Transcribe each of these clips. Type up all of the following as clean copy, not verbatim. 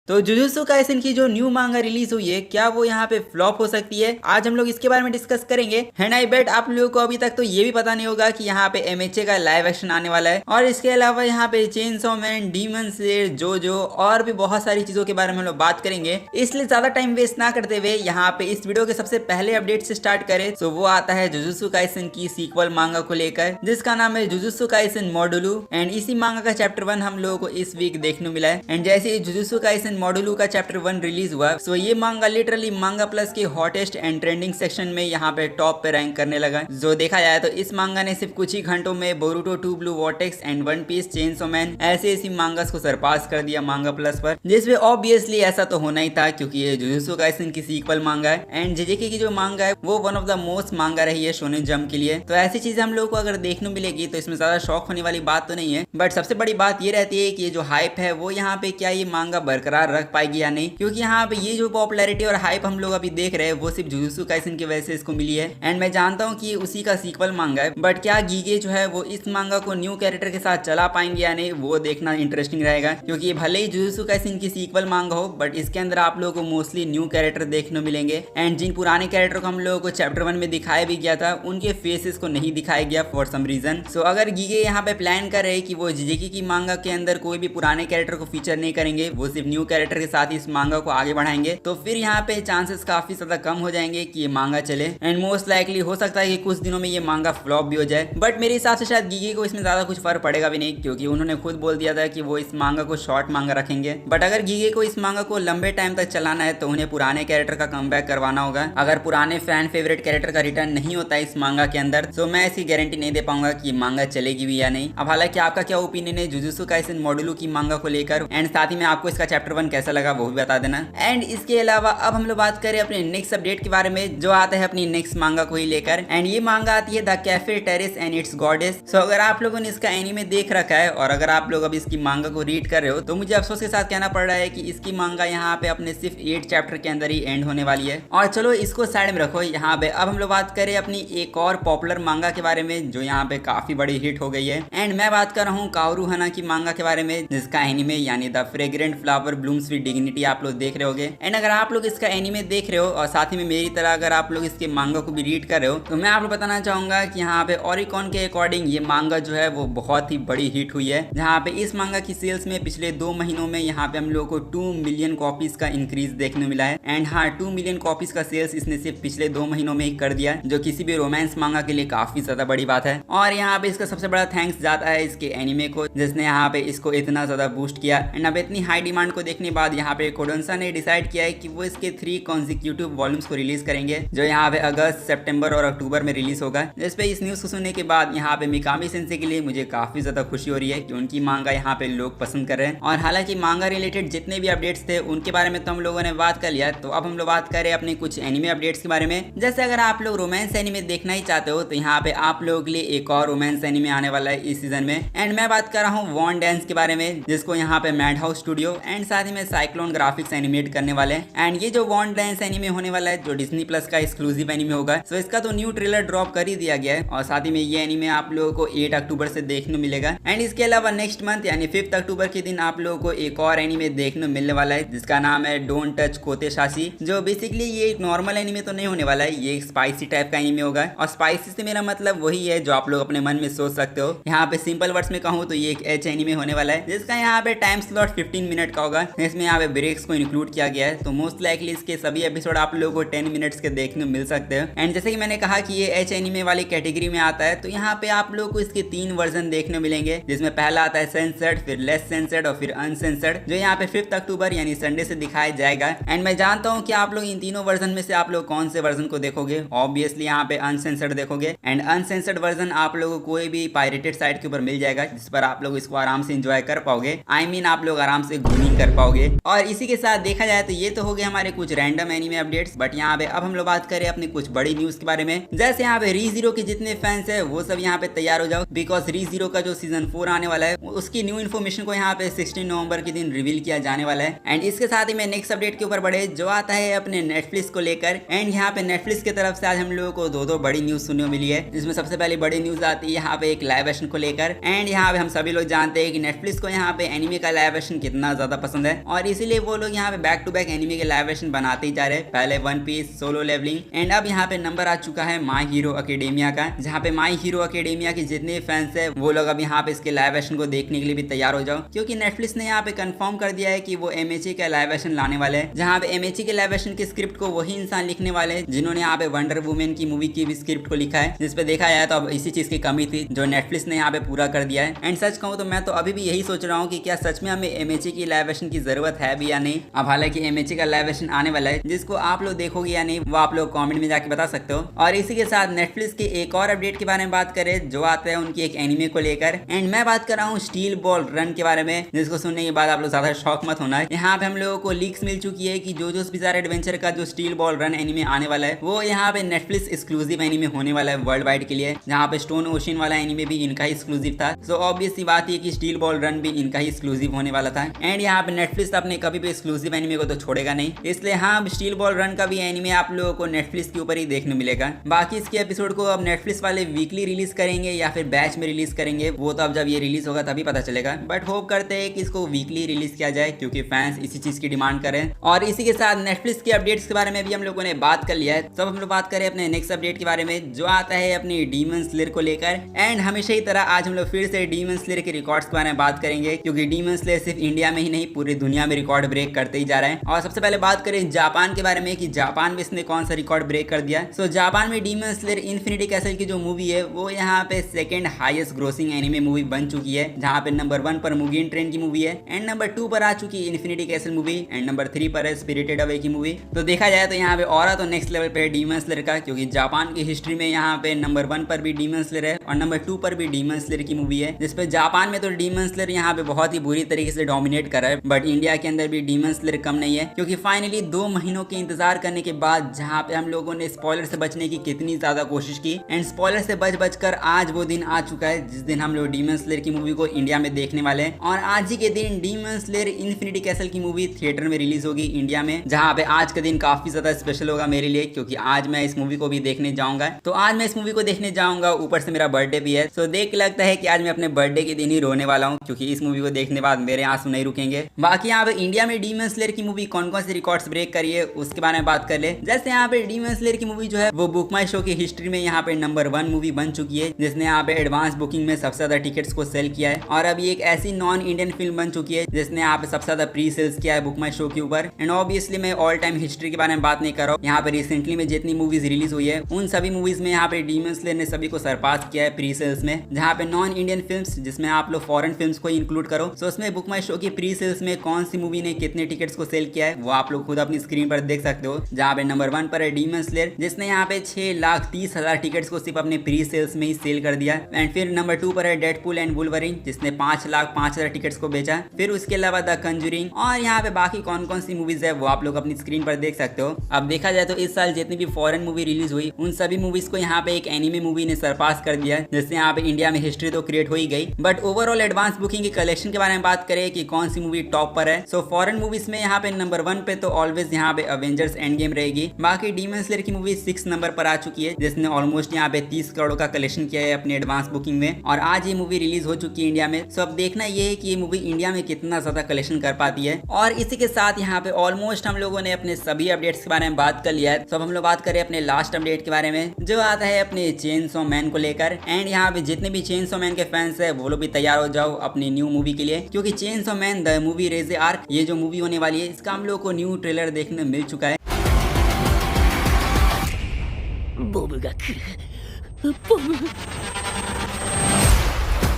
तो jujutsu Kaisen की जो न्यू मांगा रिलीज हुई है, क्या वो यहाँ पे फ्लॉप हो सकती है? आज हम लोग इसके बारे में डिस्कस करेंगे। एंड आई बेट आप लोगों को अभी तक तो ये भी पता नहीं होगा कि यहाँ पे एमएचए का लाइव एक्शन आने वाला है, और इसके अलावा यहाँ पे चेनसॉ मैन, डीमन स्लेयर, जोजो और भी बहुत सारी चीजों के बारे में हम लोग बात करेंगे। इसलिए ज्यादा टाइम वेस्ट ना करते हुए यहाँ पे इस वीडियो के सबसे पहले अपडेट से स्टार्ट करें तो वो आता है जुजुत्सु काइसेन की सीक्वल मांगा को लेकर, जिसका नाम है जुजुत्सु काइसेन मॉडुलू। एंड इसी मांगा का चैप्टर 1 हम लोगों को इस वीक देखने को मिला है। एंड जैसे ही जुजुत्सु काइसेन मॉडुलू का चैप्टर 1 रिलीज हुआ, सो ये मांगा लिटरली मांगा प्लस के हॉटेस्ट एंड ट्रेंडिंग सेक्शन में यहाँ पे टॉप पे रैंक करने लगा। जो देखा जाए तो इस मांगा ने सिर्फ कुछ ही घंटों में Boruto 2 blue vortex and one piece chainsaw man ऐसे ऐसी मांगास को सरपास कर दिया मांगा प्लस पर, जिसमें ऑब्वियसली ऐसा तो होना ही था क्योंकि ये जुजुत्सु काइसेन की सीक्वल मांगा है। एंड जेजेके की जो मांगा है वो वन ऑफ द मोस्ट मांगा रही है शोनेन जंप के लिए। तो ऐसी चीजें हम लोग को अगर देखने मिलेगी तो इसमें ज्यादा शौक होने वाली बात तो नहीं है, बट सबसे बड़ी बात ये रहती है कि ये जो हाइप है वो यहाँ पे क्या ये मांगा बरकरार रख पाएगी या नहीं, क्योंकि यहाँ पे ये जो पॉपुलैरिटी और हाइप हम लोग अभी देख रहे हैं वो सिर्फ जुजुत्सु काइसेन की वजह से इसको मिली है। एंड मैं जानता हूँ कि उसी का सीक्वल मांगा है, बट क्या गीगे जो है वो इस मांगा को न्यू कैरेक्टर के साथ चला पाएंगे या नहीं वो देखना इंटरेस्टिंग रहेगा, क्योंकि भले ही जुजुत्सु काइसेन की सीक्वल मांगा हो बट इसके अंदर आप लोगों को मोस्टली न्यू कैरेक्टर देखने मिलेंगे। एंड जिन पुराने कैरेक्टर को हम लोगों को चैप्टर 1 में दिखाया भी गया था उनके फेसेस को नहीं दिखाया गया फॉर सम रीजन। सो अगर गीगे यहाँ पे प्लान कर रहे कि वो जेजेके की मांगा के अंदर कोई भी पुराने कैरेक्टर को फीचर नहीं करेंगे, वो सिर्फ न्यू कैरेक्टर के साथ इस मांगा को आगे बढ़ाएंगे, तो फिर यहाँ पे चांसेस काफी ज्यादा कम हो जाएंगे कि ये मांगा चले। एंड मोस्ट लाइकली हो सकता है कि कुछ दिनों में ये मांगा फ्लॉप भी हो जाए, बट मेरे हिसाब से शायद गीगे को इसमें ज्यादा कुछ फर्क पड़ेगा भी नहीं, क्योंकि उन्होंने खुद बोल दिया था कि वो इस मांगा को शॉर्ट मांगा रखेंगे। बट अगर गीगे को इस मांगा को लंबे टाइम तक चलाना है तो उन्हें पुराने कैरेक्टर का कमबैक करवाना होगा। अगर पुराने फैन फेवरेट कैरेक्टर का रिटर्न नहीं होता है इस मांगा के अंदर, तो मैं ऐसी गारंटी नहीं दे पाऊंगा कि मांगा चलेगी भी या नहीं। अब हालांकि आपका क्या ओपिनियन है जुजुत्सु काइसेन मॉडुलू की मांगा को लेकर, एंड साथ ही में आपको इसका चैप्टर 1 कैसा लगा वो भी बता देना। एंड इसके अलावा अब हम लोग बात करें अपने नेक्स्ट अपडेट के बारे में, जो आता है अपनी नेक्स्ट मांगा को ही लेकर। एंड ये मांगा आती है the cafe terrace and its goddess. So अगर आप लोगों ने इसका एनीमे देख रखा है और अगर आप लोग अब इसकी मांगा को रीड कर रहे हो तो मुझे अफसोस के साथ कहना पड़ रहा है कि इसकी मांगा यहाँ पे अपने सिर्फ 8 चैप्टर के अंदर ही एंड होने वाली है। और चलो इसको साइड में रखो, यहाँ पे अब हम लोग बात करें अपनी एक और पॉपुलर मांगा के बारे में जो यहाँ पे काफी बड़ी हिट हो गई है। एंड मैं बात कर रहा हूँ काओरू हाना की मांगा के बारे में, जिसका एनीमे यानी the fragrant flower blooms with dignity आप लोग देख रहे होगे। एंड अगर आप लोग इसका एनीमे देख रहे हो और साथ ही में मेरी तरह अगर आप लोग इसके मांगा को भी रीड कर रहे हो, तो मैं आपको बताना चाहूंगा कि यहाँ पे ओरिकॉन के अकॉर्डिंग ये मांगा जो है वो बहुत ही बड़ी हिट हुई है, जहाँ पे इस मांगा की सेल्स में पिछले 2 महीनों में यहाँ पे हम लोग को 2 मिलियन कॉपीज का इंक्रीज देखने मिला है। एंड हाँ, 2 मिलियन कॉपीज का सेल्स इसने सिर्फ पिछले 2 महीनों में ही कर दिया, जो किसी भी रोमांस मांगा के लिए काफी ज्यादा बड़ी बात है। और यहाँ पे इसका सबसे बड़ा थैंक्स जाता है इसके एनिमे को, जिसने यहाँ पे इसको इतना ज्यादा बूस्ट किया। एंड अब इतनी हाई डिमांड को देखने बाद यहाँ पे कोडोंसा ने डिसाइड किया है कि वो इसके 3 कॉन्सिक्यूटिव वॉल्यूम्स को रिलीज करेंगे, जो यहाँ पे अगस्त, सितंबर और अक्टूबर में रिलीज होगा। जिस पे इस न्यूज को सुनने के बाद यहाँ पे मिकामी सेंसे के लिए मुझे काफी ज्यादा खुशी हो रही है कि उनकी मांगा यहाँ पे लोग पसंद कर रहे हैं। और हालांकि मांगा रिलेटेड जितने भी अपडेट्स थे उनके बारे में तो हम लोगों ने बात कर लिया, तो अब हम लोग बात करें अपने कुछ एनिमे अपडेट्स के बारे में। जैसे अगर आप लोग रोमांस एनिमे देखना ही चाहते हो तो यहाँ पे आप लोगों के लिए एक और रोमांस एनिमे आने वाला है इस सीजन में। एंड मैं बात कर रहा हूँ वॉन डांस के बारे में, जिसको यहाँ पे मैड हाउस स्टूडियो एंड साथ ही में साइक्लोन ग्राफिक्स एनिमेट करने वाले हैं। एंड ये जो वॉन डांस एनिमे होने वाला है जो डिज्नी प्लस का एक्सक्लूसिव एनिमे होगा, तो इसका तो न्यू ट्रेलर ड्रॉप कर ही दिया गया है और साथ ही में ये एनिमे आप लोगों को 8 अक्टूबर से देखने मिलेगा। एंड इसके अलावा नेक्स्ट मंथ यानी 5 अक्टूबर के दिन आप लोगों को एक और एनिमे देखने मिलने वाला है, जिसका नाम है डोंट टच कोते शाशी। जो बेसिकली ये एक नॉर्मल एनिमे तो नहीं होने वाला है, ये एक स्पाइसी टाइप का एनिमे होगा। और स्पाइसी से मेरा मतलब वही है जो आप लोग अपने मन में सोच सकते हो। यहाँ पे सिंपल वर्ड्स में कहूँ तो ये एक एच एनिमे होने वाला है, जिसका यहाँ पे टाइम स्लॉट 15 मिनट का होगा। इसमें यहाँ पे ब्रेक्स को इंक्लूड किया गया है, तो मोस्ट लाइकली इसके सभी एपिसोड आप लोगों को 10 मिनट्स के देखने मिल सकते हैं। एंड जैसे कि मैंने कहा कि ये एच एनिमे वाली कैटेगरी में आता है, तो यहाँ पे आप लोगों को इसके 3 वर्जन देखने मिलेंगे, जिसमें पहला आता है सेंसर्ड, फिर लेस सेंसर्ड और फिर अनसेंसर्ड, जो यहाँ पे 5 अक्टूबर यानी संडे से दिखाया जाएगा। एंड मैं जानता हूँ कि आप लोग इन तीनों वर्जन में से आप लोग कौन से वर्जन को देखोगे। ऑब्वियसली यहाँ पे अनसेंसर्ड देखोगे। एंड अनसेंसर्ड वर्जन आप लोगों को कोई भी पायरेटेड साइट के ऊपर मिल जाएगा, जिस पर आप लोग इसको आराम से एंजॉय कर पाओगे। आई मीन आप लोग आराम से घूमिंग कर पाओगे। और इसी के साथ देखा जाए तो ये तो हो गए हमारे कुछ रैंडम एनिमे अपडेट्स, बट यहाँ पे अब हम लोग बात करें अपनी कुछ बड़ी न्यूज के बारे में। जैसे यहाँ पे रीजीरो के जितने फैंस है वो सब यहाँ पे तैयार हो जाओ, बिकॉज रीजीरो का जो सीजन 4 आने वाला है उसकी न्यू इन्फॉर्मेशन को यहाँ पे 16 नवंबर के दिन रिवील किया जाने वाला है। एंड इसके साथ ही मैं नेक्स्ट अपडेट के ऊपर बढ़े, जो आता है अपने नेटफ्लिक्स को लेकर। एंड यहाँ पे नेटफ्लिक्स की तरफ से आज हम लोगों को दो बड़ी न्यूज सुनने को मिली है, जिसमें सबसे पहले बड़ी न्यूज आती है यहाँ पे एक लाइव एक्शन को लेकर। एंड यहाँ पे हम सभी लोग जानते हैं कि नेटफ्लिक्स को यहाँ पे एनिमे का लाइव एक्शन कितना ज्यादा पसंद है। और इसीलिए वो लोग यहाँ पे बैक टू बैक एनिमे के लाइव एक्शन बनाते ही जा रहे हैं। पहले one piece, solo leveling and अब यहाँ पे नंबर आ चुका है माई हीरो अकेडेमिया का, जहाँ पे माई हीरो अकेडेमिया के जितने फैंस है वो लोग अब यहाँ पे इसके लाइव एक्शन को देखने के लिए भी तैयार हो जाओ, क्योंकि नेटफ्लिक्स ने यहाँ पे कंफर्म कर दिया है कि वो एमएचए का लाइव एक्शन लाने वाले हैं। जहाँ पे एमएचए के लाइव एक्शन की स्क्रिप्ट को वही इंसान लिखने वाले हैं जिन्होंने यहाँ पे वंडर वुमेन की मूवी की भी स्क्रिप्ट को लिखा है, जिसपे देखा जाए तो अब इसी चीज की कमी थी जो नेटफ्लिक्स ने यहाँ पे पूरा कर दिया है। एंड सच कहूँ तो मैं तो अभी भी यही सोच रहा हूँ कि क्या सच में हमें एमएचए की लाइव एक्शन की जरूरत है भी या नहीं। अब हालांकि एमएचए का लाइव एक्शन आने वाला है, जिसको आप लोग देखोगे या नहीं वो आप लोग कमेंट में जाके बता सकते हो। और इसी के साथ नेटफ्लिक्स के एक और अपडेट के बारे में बात करें जो आता है उनकी एक एनिमे को लेकर, एंड मैं बात कर रहा हूँ स्टील बॉल रन के बारे में, जिसको सुनने के बाद आप लोग ज्यादा शौक मत होना। यहाँ पे हम लोगों को लीक्स मिल चुकी है कि जोजोस बिज़ार एडवेंचर का जो स्टील बॉल रन एनिमे आने वाला है वो यहाँ पे नेटफ्लिक्स एक्सक्लूसिव एनिमे होने वाला है वर्ल्ड वाइड के लिए, जहाँ पे स्टोन ओशन वाला एनिमे भी इनका ही एक्सक्लूसिव था। सो ऑब्वियस सी बात है कि स्टील बॉल रन भी इनका ही एक्सक्लूसिव होने वाला था। एंड यहाँ पे नेटफ्लिक्स अपने कभी भी एक्सक्लूसिव एनिमे को तो छोड़ेगा नहीं, इसलिए हाँ स्टील बॉल रन का भी एनिमे आप लोगों को नेटफ्लिक्स के ऊपर ही देखने मिलेगा। बाकी इसके एपिसोड को अब नेटफ्लिक्स वाले वीकली रिलीज करेंगे या फिर बैच में रिलीज करेंगे वो तो अब जब ये रिलीज होगा तभी पता चलेगा, बट होप करते हैं कि इसको वीकली रिलीज किया जाए क्योंकि फैंस इसी चीज की डिमांड करें। और इसी के साथ नेटफ्लिक्स के अपडेट्स के बारे में भी हम लोगों ने बात कर लिया है। तब हम लोग बात करें अपने नेक्स्ट अपडेट के बारे में जो आता है अपनी डीमन स्लेयर को लेकर। एंड हमेशा ही तरह आज हम लोग फिर से डीमन स्लेयर के रिकॉर्ड्स के बारे में बात करेंगे, क्योंकि डीमन स्लेयर सिर्फ इंडिया में ही नहीं पूरी दुनिया में रिकॉर्ड ब्रेक करते ही जा रहे हैं। और सबसे पहले बात करें जापान के बारे में कि जापान में इसने कौन सा रिकॉर्ड ब्रेक कर दिया। सो जापान में डीमन स्लेयर इन्फिनिटी कैसल की जो मूवी है वो यहाँ पे second highest grossing anime movie बन चुकी है, जहाँ पे नंबर 1 पर मुगेन ट्रेन की मूवी है, एंड नंबर 2 पर आ चुकी है infinity castle movie, and number 3 पर है स्पिरिटेड अवे की मूवी। तो देखा जाए तो यहाँ पे और तो नेक्स्ट लेवल पे है डीमन स्लेयर का, क्योंकि जापान की हिस्ट्री में यहाँ पे नंबर 1 पर भी डीमन स्लेयर है और नंबर 2 पर भी डीमन स्लेयर की मूवी है, जिसपे जापान में तो डीमन स्लेयर यहाँ पे बहुत ही बुरी तरीके से डोमिनेट कर रहा है। बट इंडिया के अंदर भी डीमन स्लेयर कम नहीं है, क्योंकि फाइनली 2 महीनों के इंतजार करने के बाद जहाँ पे हम लोगों ने स्पॉइलर से बचने की कितनी ज्यादा कोशिश की, एंड स्पॉइलर से बच कर आज वो दिन आ चुका है जिस दिन हम लोग डीमन स्लेयर की मूवी को इंडिया में देखने वाले हैं। और आज ही के दिन डीमन स्लेयर इन्फिनिटी कैसल की मूवी थिएटर में रिलीज होगी इंडिया में, जहाँ पे आज का दिन काफी ज्यादा स्पेशल होगा मेरे लिए, क्योंकि आज मैं इस मूवी को भी देखने जाऊंगा। तो आज मैं इस मूवी को देखने जाऊंगा, ऊपर से मेरा बर्थडे भी है। सो देख के लगता है कि आज मैं अपने बर्थडे के दिन ही रोने वाला हूँ, क्योंकि इस मूवी को देखने बाद मेरे आंसू नहीं रुकेंगे। बाकी यहाँ पे इंडिया में डीमन स्लेयर की मूवी कौन कौन से रिकॉर्ड्स ब्रेक करी है उसके बारे में बात कर ले। जैसे यहाँ पे डीमन स्लेयर की मूवी जो है वो बुक माई शो की हिस्ट्री में यहाँ पे नंबर 1 मूवी बन चुकी है, जिसने यहाँ पे एडवांस बुकिंग में सबसे ज्यादा टिकट्स को सेल किया है। और अब ये एक ऐसी नॉन इंडियन फिल्म बन चुकी है जिसने यहाँ पे सबसे ज्यादा प्री सेल्स किया है बुक माई शो के ऊपर। एंड ऑब्वियसली मैं ऑल टाइम हिस्ट्री के बारे में बात नहीं कर रहा हूँ, यहाँ पे रिसेंटली में जितनी मूवीज रिलीज हुई है उन सभी मूवीज में यहाँ पे डीमन स्लेयर ने सभी को सरपास किया है प्री सेल्स में। जहाँ पे नॉन इंडियन फिल्म्स जिसमें आप लोग फॉरेन फिल्म्स को इंक्लूड करो, सो उसमें बुक माई शो की प्री सेल्स में कौन सी मूवी ने कितने टिकट्स को सेल किया है वो आप लोग खुद अपनी स्क्रीन पर देख सकते हो। जहाँ पे नंबर 1 पर है डीमन स्लेयर जिसने यहाँ पे 6,30,000 टिकट्स को सिर्फ अपने प्री सेल्स में ही सेल कर दिया। एंड फिर नंबर 2 पर है डेडपूल एंड वुल्वरीन जिसने 5,05,000 टिकट्स को बेचा। फिर उसके अलावा द कंजूरिंग, और यहाँ पे बाकी कौन कौन सी मूवीज है वो आप लोग अपनी स्क्रीन पर देख सकते हो। अब देखा जाए तो इस साल जितनी भी फॉरेन मूवी रिलीज हुई उन सभी मूवीज को यहाँ पे एक एनिमे मूवी ने सरपास कर दिया, जिससे यहाँ पे इंडिया में हिस्ट्री तो क्रिएट हो ही गई। बट ओवरऑल एडवांस बुकिंग के कलेक्शन के बारे में बात करें कि कौन सी मूवी टॉप पर है, सो फॉरेन मूवीज में यहाँ पे नंबर 1 पे तो ऑलवेज यहाँ पे अवेंजर्स एंड गेम रहेगी। बाकी डीमन स्लेयर की मूवी 6 नंबर पर आ चुकी है, जिसने ऑलमोस्ट यहाँ पे 30 करोड़ का कलेक्शन किया है अपने एडवांस बुकिंग में, और आज ये मूवी रिलीज हो चुकी है इंडिया में। सो अब देखना ये है कि ये मूवी इंडिया में कितना ज्यादा कलेक्शन कर पाती है। और इसी के साथ यहाँ पे ऑलमोस्ट हम लोगों ने अपने सभी अपडेट्स के बारे में बात कर लिया है। तो अब हम लोग बात करें अपने लास्ट अपडेट के बारे में जो आता है अपने चेनसॉ मैन को लेकर। एंड यहाँ पे जितने भी चेनसॉ मैन के फैंस है वो लोग भी तैयार हो जाओ अपनी न्यू मूवी के लिए, क्योंकि chainsaw man the movie Reze arc ये जो मूवी होने वाली है इसका हम लोग को न्यू ट्रेलर देखने मिल चुका है।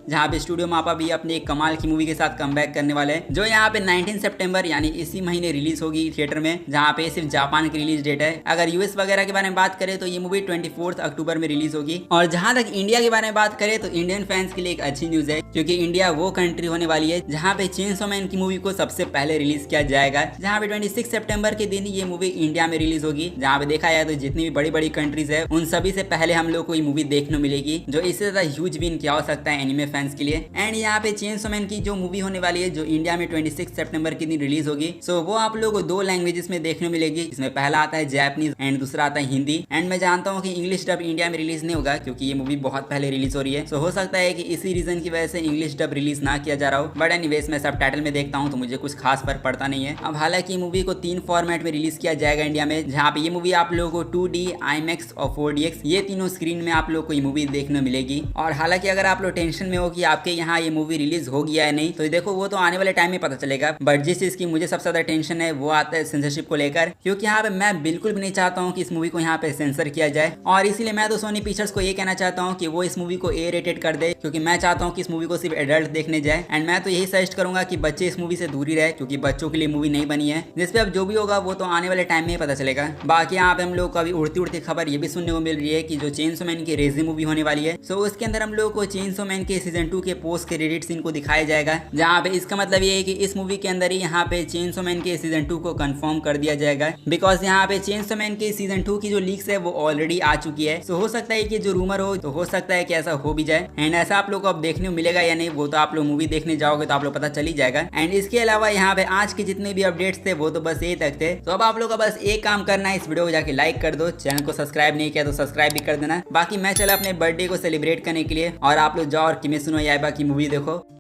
जहाँ पे स्टूडियो मापा भी अपने एक कमाल की मूवी के साथ कमबैक करने वाले हैं, जो यहाँ पे 19 सितंबर यानी इसी महीने रिलीज होगी थिएटर में, जहाँ पे सिर्फ जापान की रिलीज डेट है। अगर यूएस वगैरह के बारे में बात करें तो ये मूवी 24 अक्टूबर में रिलीज होगी। और जहाँ तक इंडिया के बारे में बात करें तो इंडियन फैंस के लिए एक अच्छी न्यूज है, क्योंकि इंडिया वो कंट्री होने वाली है जहाँ पे चेनसॉ मैन की मूवी को सबसे पहले रिलीज किया जाएगा, जहाँ पे 26 सितंबर के दिन ये मूवी इंडिया में रिलीज होगी। जहाँ पे देखा जाए तो जितनी भी बड़ी बड़ी कंट्रीज है उन सभी से पहले हम लोग को ये मूवी देखने मिलेगी, जो इससे ज्यादा ह्यूज विन क्या हो सकता है एनिमे फैंस के लिए। एंड यहाँ पे चेनसो मैन की जो मूवी होने वाली है जो इंडिया में 26 सितंबर के दिन रिलीज होगी, सो वो आप लोगों को 2 लैंग्वेजेस में देखने मिलेगी। इसमें पहला आता है जापानीज एंड दूसरा आता है हिंदी। एंड मैं जानता हूँ कि इंग्लिश डब इंडिया में रिलीज नहीं होगा क्योंकि ये मूवी बहुत पहले रिलीज हो रही है। सो हो सकता है कि इसी रीजन की वजह से इंग्लिश डब रिलीज ना किया जा रहा हो। बट एनीवेज मैं सब टाइटल में देखता हूँ तो मुझे कुछ खास फर्क पड़ता नहीं है। अब हालांकि मूवी को 3 फॉर्मेट में रिलीज किया जाएगा इंडिया में, जहाँ पे ये मूवी आप लोगों को 2D, IMAX और 4DX ये तीनों स्क्रीन में आप लोग को ये मूवी देखने मिलेगी। और हालांकि अगर आप लोग टेंशन में हो कि आपके यहाँ ये मूवी रिलीज हो गया है नहीं, तो देखो वो तो आने वाले टाइम में पता चलेगा। बट जिस चीज की मुझे सबसे ज्यादा टेंशन है वो आता है सेंसरशिप को लेकर, क्योंकि यहाँ पे मैं बिल्कुल भी नहीं चाहता हूँ कि इस मूवी को यहाँ पे सेंसर किया जाए। और इसीलिए मैं तो सोनी पिक्चर्स को ये कहना चाहता हूँ कि वो इस मूवी को A रेटेड कर दे, क्योंकि मैं चाहता हूँ कि इस मूवी को सिर्फ एडल्ट देखने जाए। एंड मैं तो यही सजेस्ट करूंगा कि बच्चे इस मूवी से दूर ही रहे, क्योंकि बच्चों के लिए मूवी नहीं बनी है। जिसपे अब जो भी होगा वो तो आने वाले टाइम में ही पता चलेगा। बाकी यहाँ पे हम लोग को अभी उड़ती उड़ती खबर ये भी सुनने को मिल रही है कि जो चेनसो मैन की रेजी मूवी होने वाली है, सो उसके अंदर हम लोग को चेनसो मैन के सीजन 2 के पोस्ट क्रेडिट सीन को दिखाया जाएगा, जहाँ पे इसका मतलब ये है कि इस मूवी के अंदर ही यहाँ पे चेनसो मैन के सीजन 2 को कंफर्म कर दिया जाएगा। बिकॉज यहाँ पे चेनसो मैन के सीजन 2 की जो लीक्स है वो ऑलरेडी आ चुकी है। सो हो सकता है कि जो रूमर हो तो हो सकता है कि ऐसा हो भी जाए। एंड ऐसा आप लोग को अब देखने को मिलेगा या नहीं वो तो आप लोग मूवी देखने जाओगे तो आप लोग पता चल ही जाएगा। एंड इसके अलावा यहाँ पे आज के जितने भी अपडेट्स थे वो तो बस यही तक थे। तो अब आप लोग का बस एक काम करना है, इस वीडियो को जाके लाइक कर दो, चैनल को सब्सक्राइब नहीं किया तो सब्सक्राइब भी कर देना। बाकी मैं चला अपने बर्थडे को सेलिब्रेट करने के लिए, और आप लोग जाओ और किमेत्सु नो याइबा की मूवी देखो।